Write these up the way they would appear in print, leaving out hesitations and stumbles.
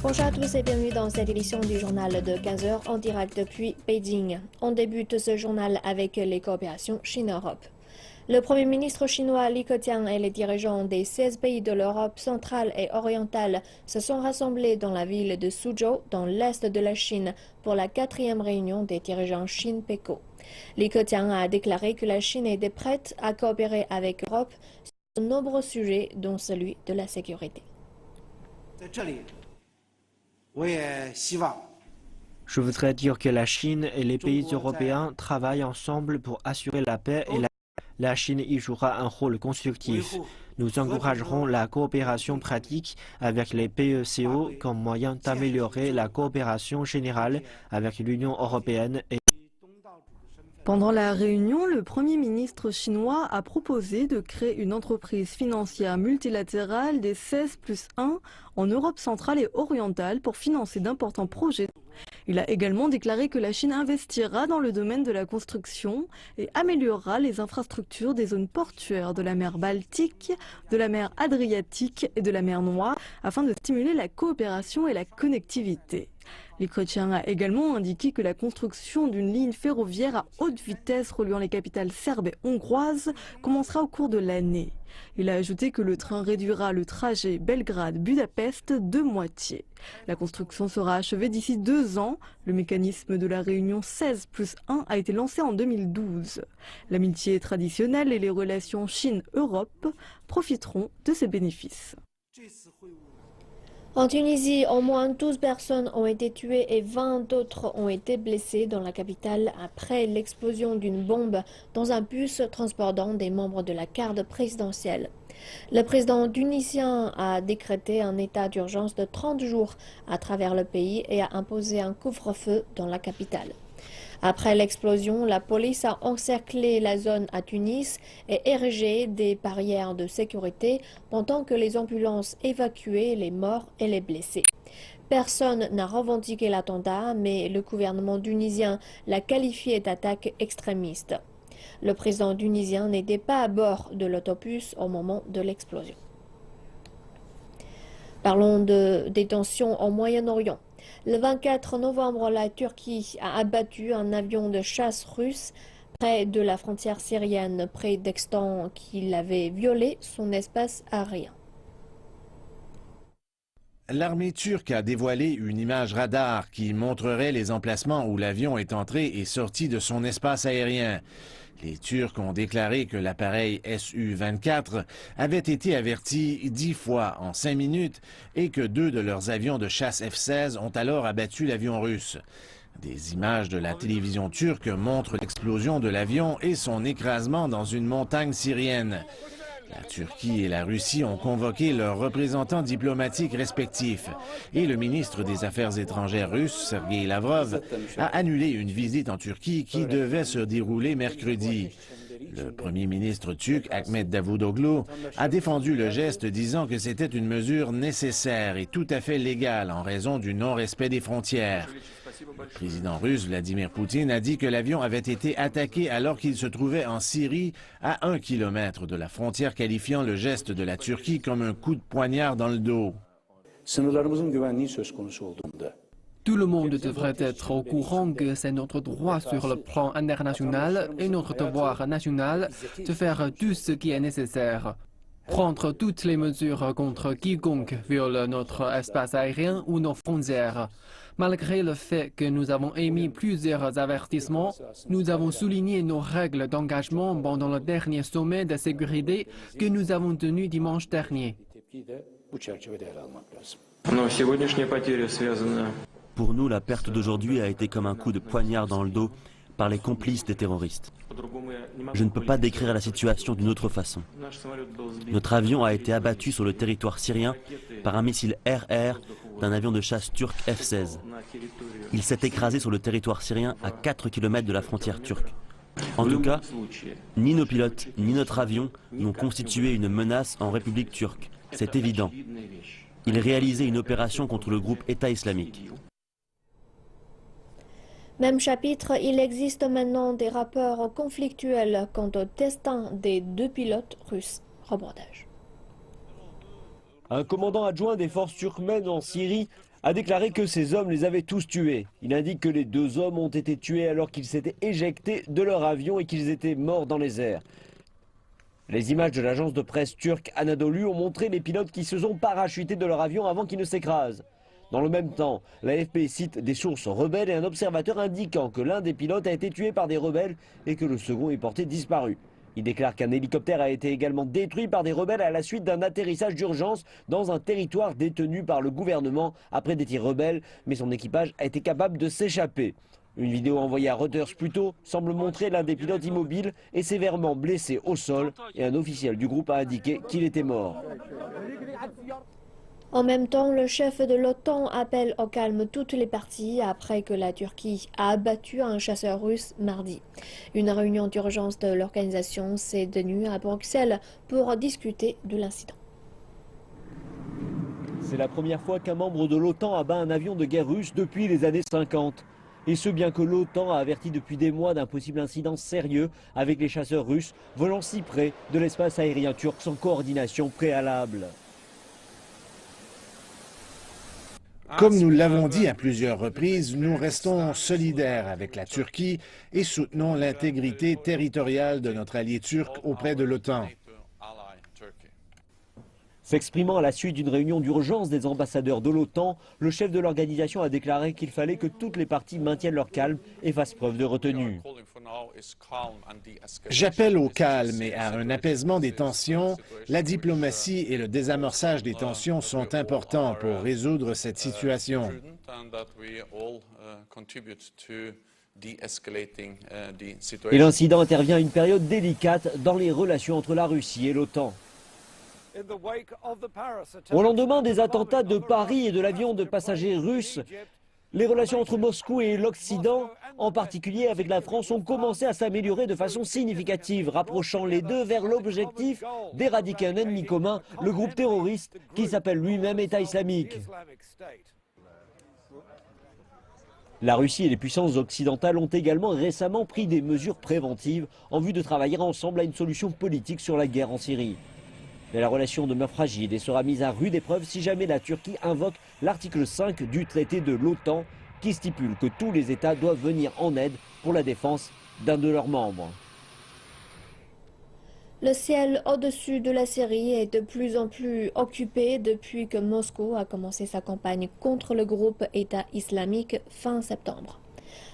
Bonjour à tous et bienvenue dans cette édition du journal de 15 heures en direct depuis Beijing. On débute ce journal avec les coopérations Chine-Europe. Le Premier ministre chinois Li Keqiang et les dirigeants des 16 pays de l'Europe centrale et orientale se sont rassemblés dans la ville de Suzhou, dans l'est de la Chine, pour la 4e réunion des dirigeants Chine-PECO. Li Keqiang a déclaré que la Chine était prête à coopérer avec l'Europe sur de nombreux sujets, dont celui de la sécurité. Je voudrais dire que la Chine et les pays européens travaillent ensemble pour assurer la paix et la Chine y jouera un rôle constructif. Nous encouragerons la coopération pratique avec les PECO comme moyen d'améliorer la coopération générale avec l'Union européenne et Pendant la réunion, le Premier ministre chinois a proposé de créer une entreprise financière multilatérale des 16+1 en Europe centrale et orientale pour financer d'importants projets. Il a également déclaré que la Chine investira dans le domaine de la construction et améliorera les infrastructures des zones portuaires de la mer Baltique, de la mer Adriatique et de la mer Noire afin de stimuler la coopération et la connectivité. Li Keqiang a également indiqué que la construction d'une ligne ferroviaire à haute vitesse reliant les capitales serbes et hongroises commencera au cours de l'année. Il a ajouté que le train réduira le trajet Belgrade-Budapest de moitié. La construction sera achevée d'ici 2 ans. Le mécanisme de la réunion 16+1 a été lancé en 2012. L'amitié traditionnelle et les relations Chine-Europe profiteront de ces bénéfices. En Tunisie, au moins 12 personnes ont été tuées et 20 autres ont été blessées dans la capitale après l'explosion d'une bombe dans un bus transportant des membres de la garde présidentielle. Le président tunisien a décrété un état d'urgence de 30 jours à travers le pays et a imposé un couvre-feu dans la capitale. Après l'explosion, la police a encerclé la zone à Tunis et érigé des barrières de sécurité pendant que les ambulances évacuaient les morts et les blessés. Personne n'a revendiqué l'attentat, mais le gouvernement tunisien l'a qualifié d'attaque extrémiste. Le président tunisien n'était pas à bord de l'autobus au moment de l'explosion. Parlons des tensions au Moyen-Orient. Le 24 novembre, la Turquie a abattu un avion de chasse russe près de la frontière syrienne, près d'Extan, qui avait violé son espace aérien. L'armée turque a dévoilé une image radar qui montrerait les emplacements où l'avion est entré et sorti de son espace aérien. Les Turcs ont déclaré que l'appareil Su-24 avait été averti 10 fois en 5 minutes et que 2 de leurs avions de chasse F-16 ont alors abattu l'avion russe. Des images de la télévision turque montrent l'explosion de l'avion et son écrasement dans une montagne syrienne. La Turquie et la Russie ont convoqué leurs représentants diplomatiques respectifs et le ministre des Affaires étrangères russe, Sergei Lavrov, a annulé une visite en Turquie qui devait se dérouler mercredi. Le Premier ministre turc, Ahmet Davutoglu, a défendu le geste disant que c'était une mesure nécessaire et tout à fait légale en raison du non-respect des frontières. Le président russe Vladimir Poutine a dit que l'avion avait été attaqué alors qu'il se trouvait en Syrie, à 1 kilomètre de la frontière, qualifiant le geste de la Turquie comme un coup de poignard dans le dos. Tout le monde devrait être au courant que c'est notre droit sur le plan international et notre devoir national de faire tout ce qui est nécessaire. Prendre toutes les mesures contre quiconque viole notre espace aérien ou nos frontières. Malgré le fait que nous avons émis plusieurs avertissements, nous avons souligné nos règles d'engagement pendant le dernier sommet de sécurité que nous avons tenu dimanche dernier. Pour nous, la perte d'aujourd'hui a été comme un coup de poignard dans le dos par les complices des terroristes. Je ne peux pas décrire la situation d'une autre façon. Notre avion a été abattu sur le territoire syrien par un missile RR d'un avion de chasse turc F-16. Il s'est écrasé sur le territoire syrien à 4 km de la frontière turque. En tout cas, ni nos pilotes ni notre avion n'ont constitué une menace en République turque. C'est évident. Ils réalisaient une opération contre le groupe État islamique. Même chapitre, il existe maintenant des rapports conflictuels quant au destin des 2 pilotes russes. Reportage. Un commandant adjoint des forces turkmènes en Syrie a déclaré que ces hommes les avaient tous tués. Il indique que les 2 hommes ont été tués alors qu'ils s'étaient éjectés de leur avion et qu'ils étaient morts dans les airs. Les images de l'agence de presse turque Anadolu ont montré les pilotes qui se sont parachutés de leur avion avant qu'il ne s'écrase. Dans le même temps, l'AFP cite des sources rebelles et un observateur indiquant que l'un des pilotes a été tué par des rebelles et que le second est porté disparu. Il déclare qu'un hélicoptère a été également détruit par des rebelles à la suite d'un atterrissage d'urgence dans un territoire détenu par le gouvernement après des tirs rebelles, mais son équipage a été capable de s'échapper. Une vidéo envoyée à Reuters plus tôt semble montrer l'un des pilotes immobile et sévèrement blessé au sol, et un officiel du groupe a indiqué qu'il était mort. En même temps, le chef de l'OTAN appelle au calme toutes les parties après que la Turquie a abattu un chasseur russe mardi. Une réunion d'urgence de l'organisation s'est tenue à Bruxelles pour discuter de l'incident. C'est la première fois qu'un membre de l'OTAN abat un avion de guerre russe depuis les années 50. Et ce bien que l'OTAN a averti depuis des mois d'un possible incident sérieux avec les chasseurs russes volant si près de l'espace aérien turc sans coordination préalable. Comme nous l'avons dit à plusieurs reprises, nous restons solidaires avec la Turquie et soutenons l'intégrité territoriale de notre allié turc auprès de l'OTAN. S'exprimant à la suite d'une réunion d'urgence des ambassadeurs de l'OTAN, le chef de l'organisation a déclaré qu'il fallait que toutes les parties maintiennent leur calme et fassent preuve de retenue. J'appelle au calme et à un apaisement des tensions. La diplomatie et le désamorçage des tensions sont importants pour résoudre cette situation. Et l'incident intervient à une période délicate dans les relations entre la Russie et l'OTAN. Au lendemain des attentats de Paris et de l'avion de passagers russe, les relations entre Moscou et l'Occident, en particulier avec la France, ont commencé à s'améliorer de façon significative, rapprochant les deux vers l'objectif d'éradiquer un ennemi commun, le groupe terroriste qui s'appelle lui-même État islamique. La Russie et les puissances occidentales ont également récemment pris des mesures préventives en vue de travailler ensemble à une solution politique sur la guerre en Syrie. Mais la relation demeure fragile et sera mise à rude épreuve si jamais la Turquie invoque l'article 5 du traité de l'OTAN qui stipule que tous les États doivent venir en aide pour la défense d'un de leurs membres. Le ciel au-dessus de la Syrie est de plus en plus occupé depuis que Moscou a commencé sa campagne contre le groupe État islamique fin septembre.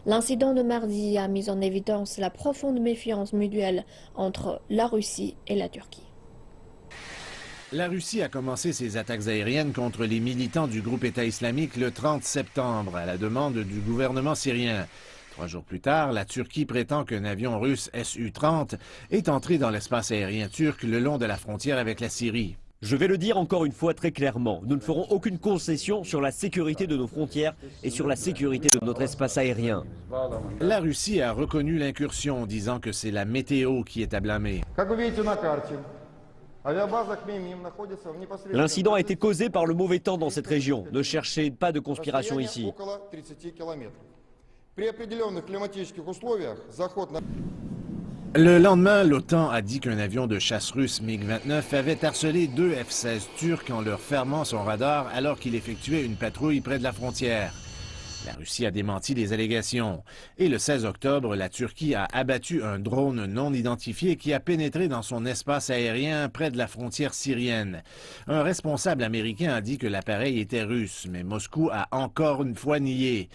L'incident de mardi a mis en évidence la profonde méfiance mutuelle entre la Russie et la Turquie. La Russie a commencé ses attaques aériennes contre les militants du groupe État islamique le 30 septembre, à la demande du gouvernement syrien. 3 jours plus tard, la Turquie prétend qu'un avion russe Su-30 est entré dans l'espace aérien turc le long de la frontière avec la Syrie. Je vais le dire encore une fois très clairement, nous ne ferons aucune concession sur la sécurité de nos frontières et sur la sécurité de notre espace aérien. La Russie a reconnu l'incursion, disant que c'est la météo qui est à blâmer. L'incident a été causé par le mauvais temps dans cette région. Ne cherchez pas de conspiration ici. Le lendemain, l'OTAN a dit qu'un avion de chasse russe MiG-29 avait harcelé 2 F-16 turcs en leur fermant son radar alors qu'il effectuait une patrouille près de la frontière. La Russie a démenti les allégations. Et le 16 octobre, la Turquie a abattu un drone non identifié qui a pénétré dans son espace aérien près de la frontière syrienne. Un responsable américain a dit que l'appareil était russe, mais Moscou a encore une fois nié.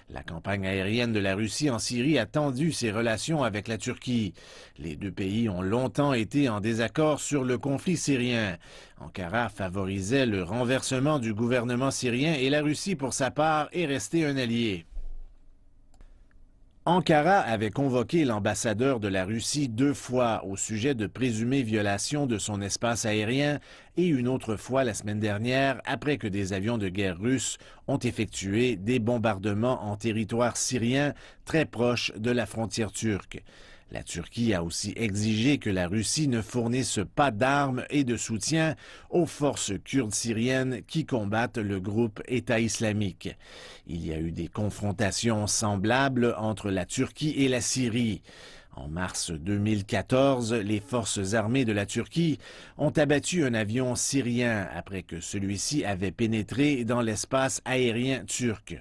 La campagne aérienne de la Russie en Syrie a tendu ses relations avec la Turquie. Les deux pays ont longtemps été en désaccord sur le conflit syrien. Ankara favorisait le renversement du gouvernement syrien et la Russie, pour sa part, est restée un allié. Ankara avait convoqué l'ambassadeur de la Russie 2 fois au sujet de présumées violations de son espace aérien et une autre fois la semaine dernière après que des avions de guerre russes ont effectué des bombardements en territoire syrien très proche de la frontière turque. La Turquie a aussi exigé que la Russie ne fournisse pas d'armes et de soutien aux forces kurdes syriennes qui combattent le groupe État islamique. Il y a eu des confrontations semblables entre la Turquie et la Syrie. En mars 2014, les forces armées de la Turquie ont abattu un avion syrien après que celui-ci avait pénétré dans l'espace aérien turc.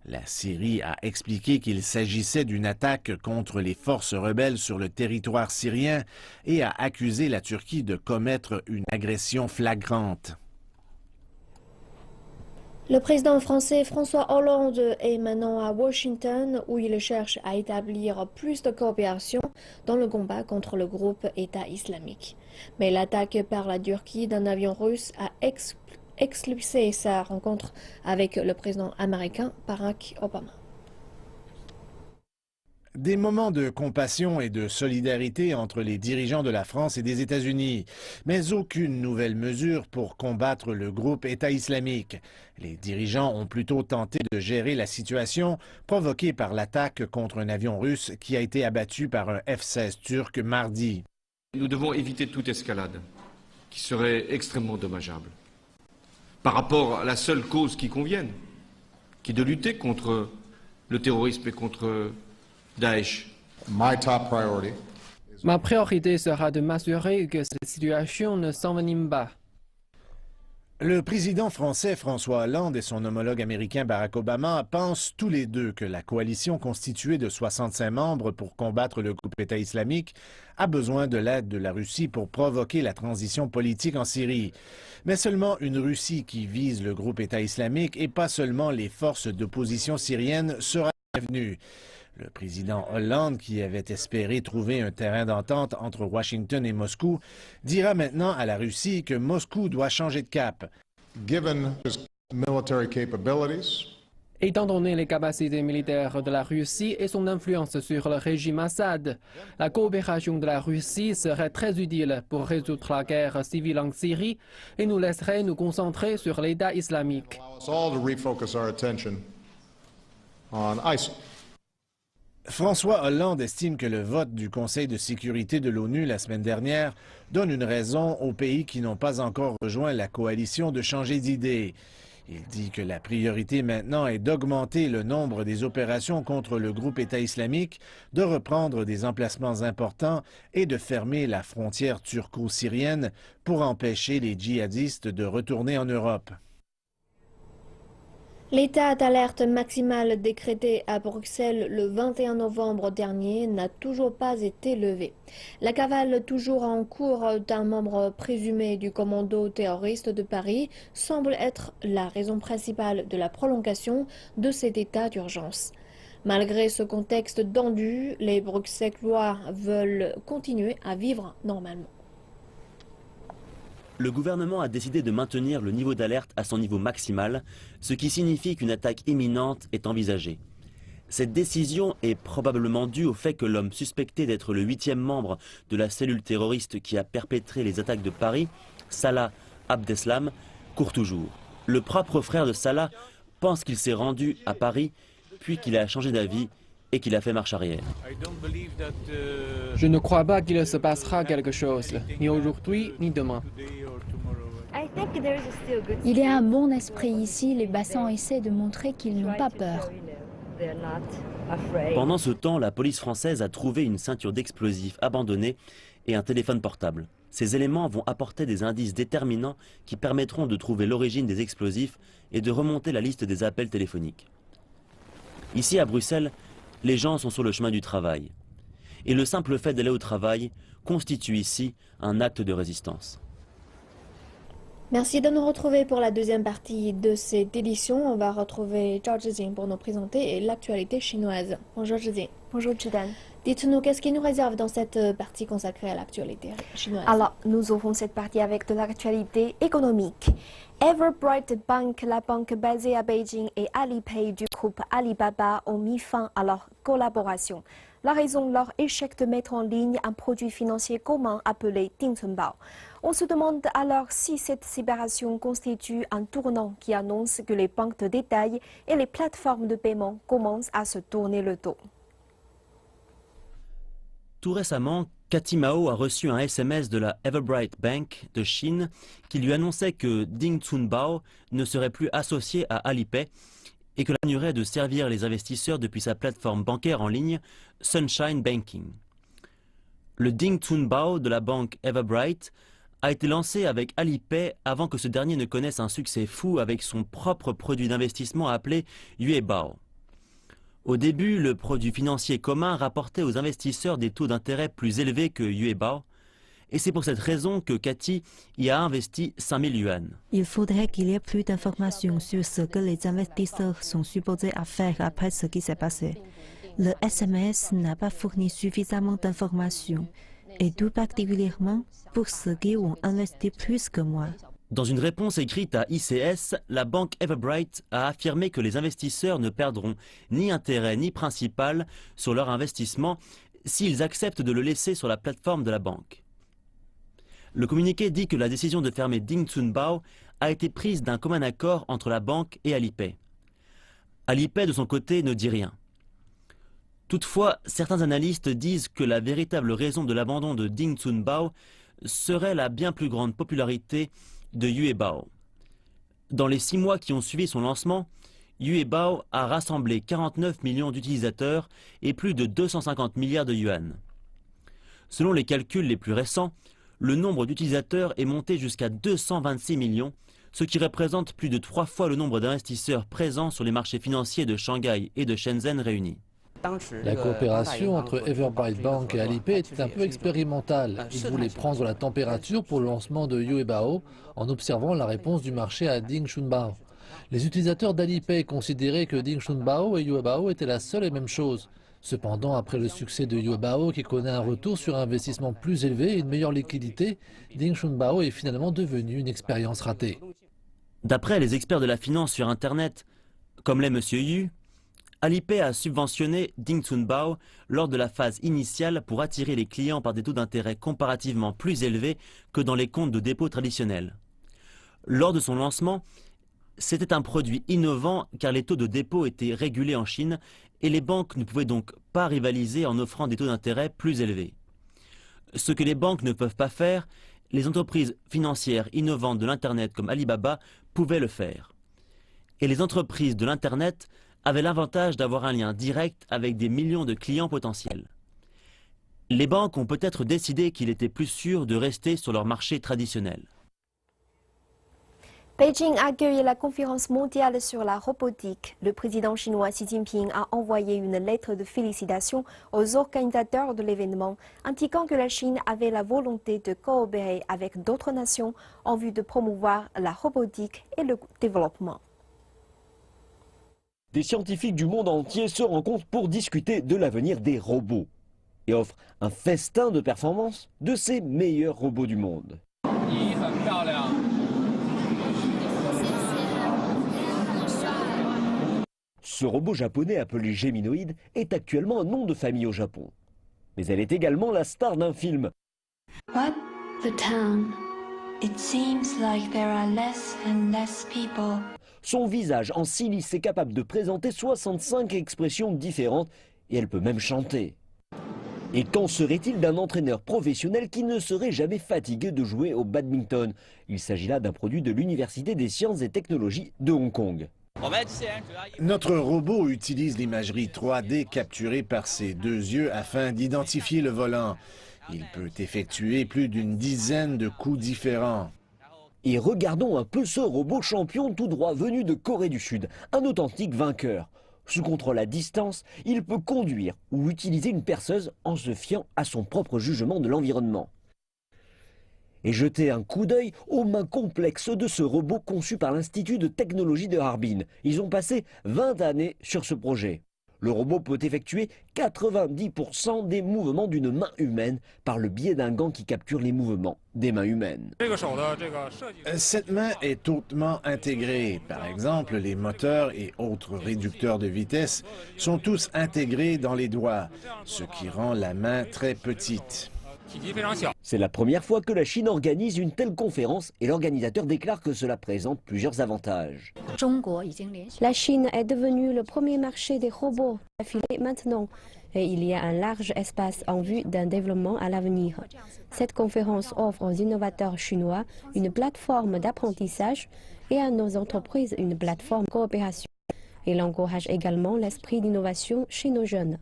La Syrie a expliqué qu'il s'agissait d'une attaque contre les forces rebelles sur le territoire syrien et a accusé la Turquie de commettre une agression flagrante. Le président français François Hollande est maintenant à Washington où il cherche à établir plus de coopération dans le combat contre le groupe État islamique. Mais l'attaque par la Turquie d'un avion russe a exclusé sa rencontre avec le président américain Barack Obama. Des moments de compassion et de solidarité entre les dirigeants de la France et des États-Unis, mais aucune nouvelle mesure pour combattre le groupe État islamique. Les dirigeants ont plutôt tenté de gérer la situation provoquée par l'attaque contre un avion russe qui a été abattu par un F-16 turc mardi. Nous devons éviter toute escalade, qui serait extrêmement dommageable, par rapport à la seule cause qui convienne, qui est de lutter contre le terrorisme et contre Daesh. Ma priorité sera de m'assurer que cette situation ne s'envenime pas. Le président français François Hollande et son homologue américain Barack Obama pensent tous les deux que la coalition constituée de 65 membres pour combattre le groupe État islamique a besoin de l'aide de la Russie pour provoquer la transition politique en Syrie. Mais seulement une Russie qui vise le groupe État islamique et pas seulement les forces d'opposition syriennes sera bienvenue. Le président Hollande, qui avait espéré trouver un terrain d'entente entre Washington et Moscou, dira maintenant à la Russie que Moscou doit changer de cap. Étant donné les capacités militaires de la Russie et son influence sur le régime Assad, la coopération de la Russie serait très utile pour résoudre la guerre civile en Syrie et nous laisserait nous concentrer sur l'État islamique. François Hollande estime que le vote du Conseil de sécurité de l'ONU la semaine dernière donne une raison aux pays qui n'ont pas encore rejoint la coalition de changer d'idée. Il dit que la priorité maintenant est d'augmenter le nombre des opérations contre le groupe État islamique, de reprendre des emplacements importants et de fermer la frontière turco-syrienne pour empêcher les djihadistes de retourner en Europe. L'état d'alerte maximale décrété à Bruxelles le 21 novembre dernier n'a toujours pas été levé. La cavale toujours en cours d'un membre présumé du commando terroriste de Paris semble être la raison principale de la prolongation de cet état d'urgence. Malgré ce contexte tendu, les Bruxellois veulent continuer à vivre normalement. Le gouvernement a décidé de maintenir le niveau d'alerte à son niveau maximal, ce qui signifie qu'une attaque imminente est envisagée. Cette décision est probablement due au fait que l'homme suspecté d'être le 8e membre de la cellule terroriste qui a perpétré les attaques de Paris, Salah Abdeslam, court toujours. Le propre frère de Salah pense qu'il s'est rendu à Paris, puis qu'il a changé d'avis et qu'il a fait marche arrière. Je ne crois pas qu'il se passera quelque chose, ni aujourd'hui ni demain. Il y a un bon esprit ici, les Bassans essaient de montrer qu'ils n'ont pas peur. Pendant ce temps, la police française a trouvé une ceinture d'explosifs abandonnée et un téléphone portable. Ces éléments vont apporter des indices déterminants qui permettront de trouver l'origine des explosifs et de remonter la liste des appels téléphoniques. Ici à Bruxelles, les gens sont sur le chemin du travail. Et le simple fait d'aller au travail constitue ici un acte de résistance. Merci de nous retrouver pour la deuxième partie de cette édition. On va retrouver Zhao Zhizing pour nous présenter l'actualité chinoise. Bonjour Zhizing. Bonjour Jidan. Dites-nous, qu'est-ce qui nous réserve dans cette partie consacrée à l'actualité chinoise? Alors, nous ouvrons cette partie avec de l'actualité économique. Everbright Bank, la banque basée à Beijing, et Alipay du groupe Alibaba ont mis fin à leur collaboration. La raison, leur échec de mettre en ligne un produit financier commun appelé Dingcunbao. On se demande alors si cette séparation constitue un tournant qui annonce que les banques de détail et les plateformes de paiement commencent à se tourner le dos. Tout récemment, Cathy Mao a reçu un SMS de la Everbright Bank de Chine qui lui annonçait que Dingcunbao ne serait plus associé à Alipay et que continuerait de servir les investisseurs depuis sa plateforme bancaire en ligne Sunshine Banking. Le Ding Chunbao de la banque Everbright a été lancé avec Alipay avant que ce dernier ne connaisse un succès fou avec son propre produit d'investissement appelé Yuebao. Au début, le produit financier commun rapportait aux investisseurs des taux d'intérêt plus élevés que Yuebao, et c'est pour cette raison que Cathy y a investi 5000 yuan. Il faudrait qu'il y ait plus d'informations sur ce que les investisseurs sont supposés à faire après ce qui s'est passé. Le SMS n'a pas fourni suffisamment d'informations, et tout particulièrement pour ceux qui ont investi plus que moi. Dans une réponse écrite à ICS, la banque Everbright a affirmé que les investisseurs ne perdront ni intérêt ni principal sur leur investissement s'ils acceptent de le laisser sur la plateforme de la banque. Le communiqué dit que la décision de fermer Ding Chunbao a été prise d'un commun accord entre la banque et Alipay. Alipay, de son côté, ne dit rien. Toutefois, certains analystes disent que la véritable raison de l'abandon de Ding Chunbao serait la bien plus grande popularité de Yuebao. Dans les 6 mois qui ont suivi son lancement, Yuebao a rassemblé 49 millions d'utilisateurs et plus de 250 milliards de yuan. Selon les calculs les plus récents, le nombre d'utilisateurs est monté jusqu'à 226 millions, ce qui représente plus de 3 fois le nombre d'investisseurs présents sur les marchés financiers de Shanghai et de Shenzhen réunis. La coopération entre Everbright Bank et Alipay était un peu expérimentale. Ils voulaient prendre la température pour le lancement de Yuebao en observant la réponse du marché à Ding Chunbao. Les utilisateurs d'Alipay considéraient que Ding Chunbao et Yuebao étaient la seule et même chose. Cependant, après le succès de Yuebao qui connaît un retour sur investissement plus élevé et une meilleure liquidité, Ding Chunbao est finalement devenu une expérience ratée. D'après les experts de la finance sur Internet, comme l'est M. Yu, Alipay a subventionné Ding Chunbao lors de la phase initiale pour attirer les clients par des taux d'intérêt comparativement plus élevés que dans les comptes de dépôt traditionnels. Lors de son lancement, c'était un produit innovant car les taux de dépôt étaient régulés en Chine et les banques ne pouvaient donc pas rivaliser en offrant des taux d'intérêt plus élevés. Ce que les banques ne peuvent pas faire, les entreprises financières innovantes de l'Internet comme Alibaba pouvaient le faire. Et les entreprises de l'Internet avaient l'avantage d'avoir un lien direct avec des millions de clients potentiels. Les banques ont peut-être décidé qu'il était plus sûr de rester sur leur marché traditionnel. Beijing accueille la conférence mondiale sur la robotique. Le président chinois Xi Jinping a envoyé une lettre de félicitations aux organisateurs de l'événement, indiquant que la Chine avait la volonté de coopérer avec d'autres nations en vue de promouvoir la robotique et le développement. Des scientifiques du monde entier se rencontrent pour discuter de l'avenir des robots et offrent un festin de performance de ces meilleurs robots du monde. Ce robot japonais appelé Geminoid est actuellement un nom de famille au Japon. Mais elle est également la star d'un film. What the town? It seems like there are less and less people. Son visage en silice est capable de présenter 65 expressions différentes et elle peut même chanter. Et qu'en serait-il d'un entraîneur professionnel qui ne serait jamais fatigué de jouer au badminton? Il s'agit là d'un produit de l'Université des sciences et technologies de Hong Kong. Notre robot utilise l'imagerie 3D capturée par ses 2 yeux afin d'identifier le volant. Il peut effectuer plus d'une dizaine de coups différents. Et regardons un peu ce robot champion tout droit venu de Corée du Sud, un authentique vainqueur. Sous contrôle à distance, il peut conduire ou utiliser une perceuse en se fiant à son propre jugement de l'environnement. Et jeter un coup d'œil aux mains complexes de ce robot conçu par l'Institut de technologie de Harbin. Ils ont passé 20 années sur ce projet. Le robot peut effectuer 90% des mouvements d'une main humaine par le biais d'un gant qui capture les mouvements des mains humaines. Cette main est hautement intégrée. Par exemple, les moteurs et autres réducteurs de vitesse sont tous intégrés dans les doigts, ce qui rend la main très petite. C'est la première fois que la Chine organise une telle conférence et l'organisateur déclare que cela présente plusieurs avantages. La Chine est devenue le premier marché des robots affiliés maintenant et il y a un large espace en vue d'un développement à l'avenir. Cette conférence offre aux innovateurs chinois une plateforme d'apprentissage et à nos entreprises une plateforme de coopération. Elle encourage également l'esprit d'innovation chez nos jeunes.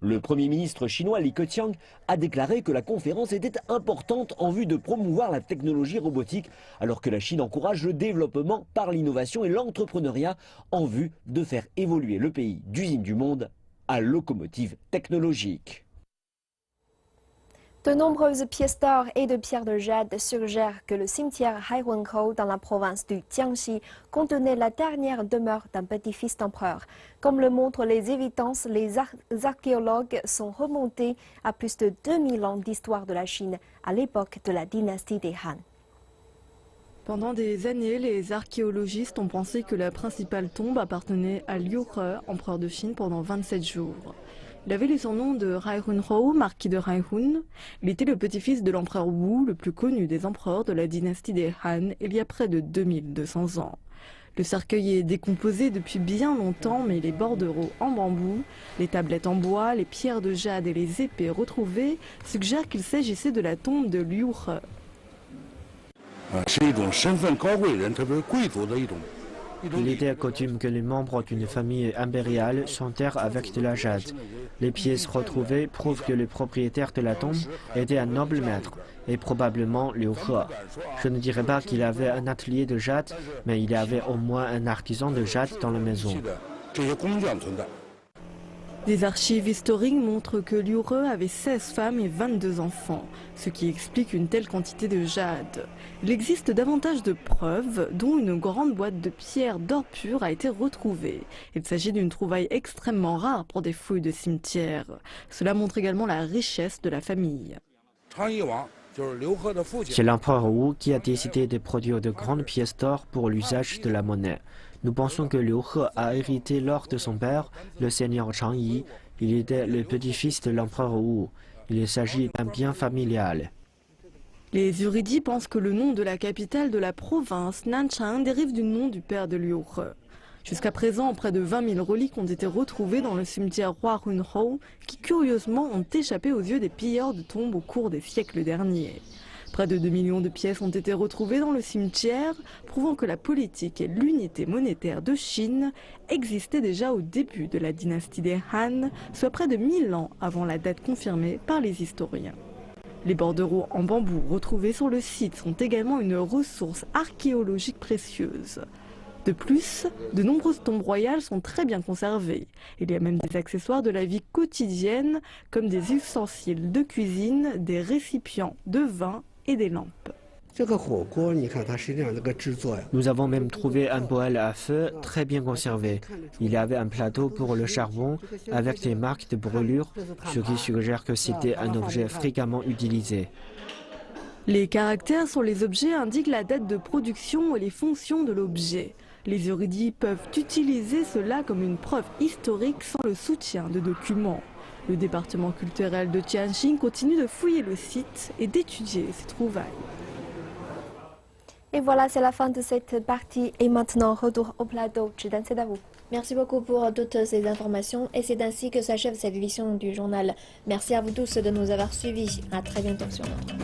Le Premier ministre chinois Li Keqiang a déclaré que la conférence était importante en vue de promouvoir la technologie robotique, alors que la Chine encourage le développement par l'innovation et l'entrepreneuriat en vue de faire évoluer le pays d'usine du monde à locomotive technologique. De nombreuses pièces d'or et de pierres de jade suggèrent que le cimetière Haihuankou dans la province du Jiangxi contenait la dernière demeure d'un petit-fils d'empereur. Comme le montrent les évidences, les archéologues sont remontés à plus de 2000 ans d'histoire de la Chine, à l'époque de la dynastie des Han. Pendant des années, les archéologistes ont pensé que la principale tombe appartenait à Liu He, empereur de Chine, pendant 27 jours. Il avait le surnom de Haihunhou, marquis de Haihun. Il était le petit-fils de l'empereur Wu, le plus connu des empereurs de la dynastie des Han, il y a près de 2200 ans. Le cercueil est décomposé depuis bien longtemps, mais les bordereaux en bambou, les tablettes en bois, les pierres de jade et les épées retrouvées suggèrent qu'il s'agissait de la tombe de Liu He. Il était coutume que les membres d'une famille impériale s'enterrent avec de la jade. Les pièces retrouvées prouvent que le propriétaire de la tombe était un noble maître, et probablement Liu He. Je ne dirais pas qu'il avait un atelier de jade, mais il y avait au moins un artisan de jade dans la maison. Des archives historiques montrent que Liu He avait 16 femmes et 22 enfants, ce qui explique une telle quantité de jade. Il existe davantage de preuves, dont une grande boîte de pierres d'or pur a été retrouvée. Il s'agit d'une trouvaille extrêmement rare pour des fouilles de cimetière. Cela montre également la richesse de la famille. C'est l'empereur Wu qui a décidé de produire de grandes pièces d'or pour l'usage de la monnaie. Nous pensons que Liu He a hérité l'or de son père, le seigneur Chang Yi. Il était le petit-fils de l'empereur Wu. Il s'agit d'un bien familial. Les érudits pensent que le nom de la capitale de la province, Nanchang, dérive du nom du père de Liu He. Jusqu'à présent, près de 20 000 reliques ont été retrouvées dans le cimetière Huahunhou, qui curieusement ont échappé aux yeux des pilleurs de tombes au cours des siècles derniers. Près de 2 millions de pièces ont été retrouvées dans le cimetière, prouvant que la politique et l'unité monétaire de Chine existaient déjà au début de la dynastie des Han, soit près de 1000 ans avant la date confirmée par les historiens. Les bordereaux en bambou retrouvés sur le site sont également une ressource archéologique précieuse. De plus, de nombreuses tombes royales sont très bien conservées. Il y a même des accessoires de la vie quotidienne, comme des ustensiles de cuisine, des récipients de vin et des lampes. Nous avons même trouvé un poêle à feu très bien conservé. Il y avait un plateau pour le charbon avec des marques de brûlure, ce qui suggère que c'était un objet fréquemment utilisé. Les caractères sur les objets indiquent la date de production et les fonctions de l'objet. Les érudits peuvent utiliser cela comme une preuve historique sans le soutien de documents. Le département culturel de Tianjin continue de fouiller le site et d'étudier ces trouvailles. Et voilà, c'est la fin de cette partie. Et maintenant, retour au plateau. C'est à vous. Merci beaucoup pour toutes ces informations. Et c'est ainsi que s'achève cette édition du journal. Merci à vous tous de nous avoir suivis. À très bientôt sur notre